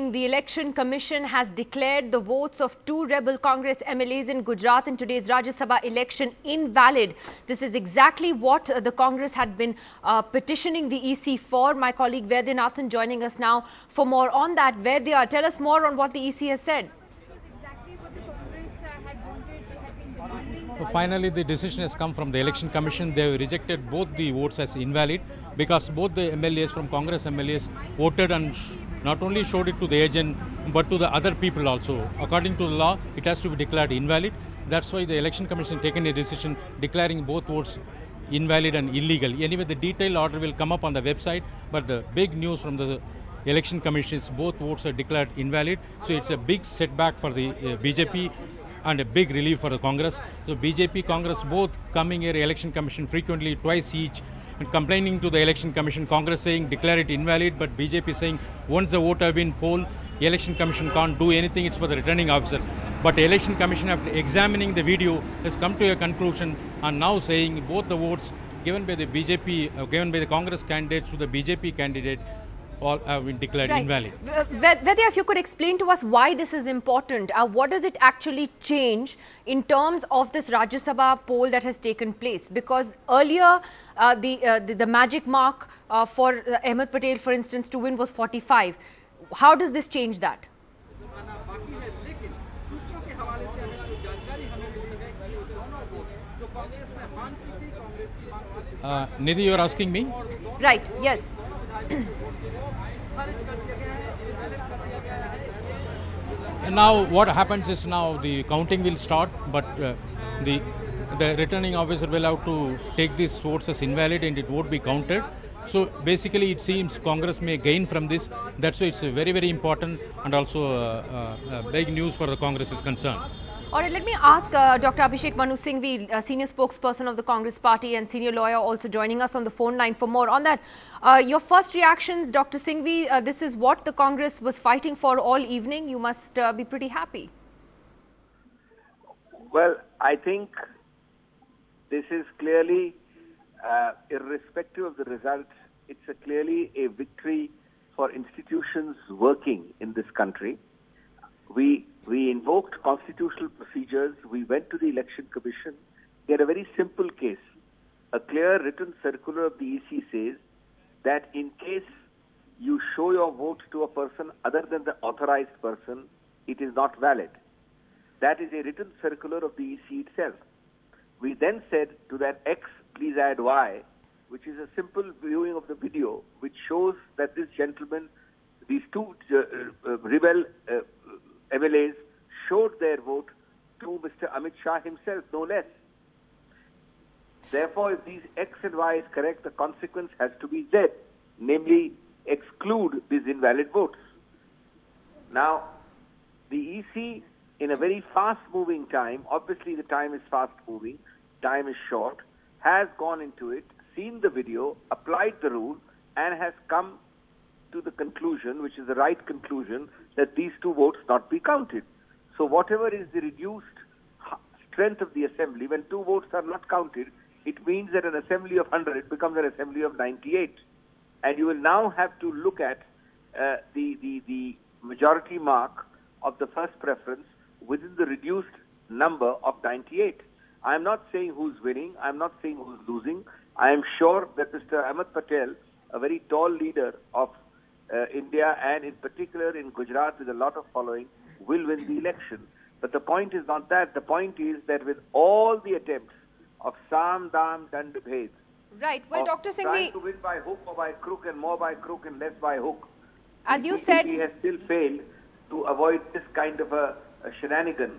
The Election Commission has declared the votes of 2 rebel Congress MLAs in Gujarat in today's Rajya Sabha election invalid. This is exactly what the Congress had been petitioning the EC for. My colleague Vaidyanathan joining us now for more on that. Vaidya, tell us more on what the EC has said. Finally, the decision has come from the Election Commission. They have rejected both the votes as invalid because both the MLAs from Congress MLAs voted and not only showed it to the agent but to the other people also. According to the law, it has to be declared invalid. That's why the Election Commission taken a decision declaring both votes invalid and illegal. Anyway, the detailed order will come up on the website, but the big news from the Election Commission is both votes are declared invalid. So it's a big setback for the BJP and a big relief for the Congress. So BJP, Congress both coming here, Election Commission frequently, twice each, and complaining to the Election Commission, Congress saying declare it invalid, but BJP saying once the vote have been polled, the Election Commission can't do anything, it's for the returning officer. But the Election Commission, after examining the video, has come to a conclusion and now saying both the votes given by the BJP, given by the Congress candidates to the BJP candidate, all have been declared invalid. Vaidya, if you could explain to us why this is important, what does it actually change in terms of this Rajya Sabha poll that has taken place? Because earlier, the magic mark for Ahmed Patel, for instance, to win was 45. How does this change that? Nidhi, you are asking me? Right, yes. Now what happens is now the counting will start, but the returning officer will have to take these votes as invalid and it won't be counted. So basically it seems Congress may gain from this. That's why it's very, very important and also big news for the Congress is concerned. All right, let me ask Dr. Abhishek Manu Singhvi, senior spokesperson of the Congress party and senior lawyer, also joining us on the phone line for more on that. Your first reactions, Dr. Singhvi, this is what the Congress was fighting for all evening. You must be pretty happy. Well, I think this is clearly, irrespective of the result, it's clearly a victory for institutions working in this country. We invoked constitutional procedures. We went to the Election Commission. We had a very simple case. A clear written circular of the EC says that in case you show your vote to a person other than the authorized person, it is not valid. That is a written circular of the EC itself. We then said to that X, please add Y, which is a simple viewing of the video, which shows that this gentleman, these two rebel MLAs showed their vote to Mr. Amit Shah himself, no less. Therefore, if these X and Y is correct, the consequence has to be Z, namely exclude these invalid votes. Now, the EC, in a very fast-moving time, obviously the time is fast-moving, time is short, has gone into it, seen the video, applied the rule, and has come to the conclusion, which is the right conclusion, that these two votes not be counted. So whatever is the reduced strength of the assembly, when two votes are not counted, it means that an assembly of 100 becomes an assembly of 98. And you will now have to look at the majority mark of the first preference within the reduced number of 98. I am not saying who's winning, I am not saying who's losing. I am sure that Mr. Ahmed Patel, a very tall leader of India and in particular in Gujarat with a lot of following, will win the election. But the point is not that. The point is that with all the attempts of Sam, Dam, Dand, Bhed, right. Well, Dr. Singhvi, trying to win by hook or by crook and more by crook and less by hook, as you said, he has still failed to avoid this kind of a shenanigan.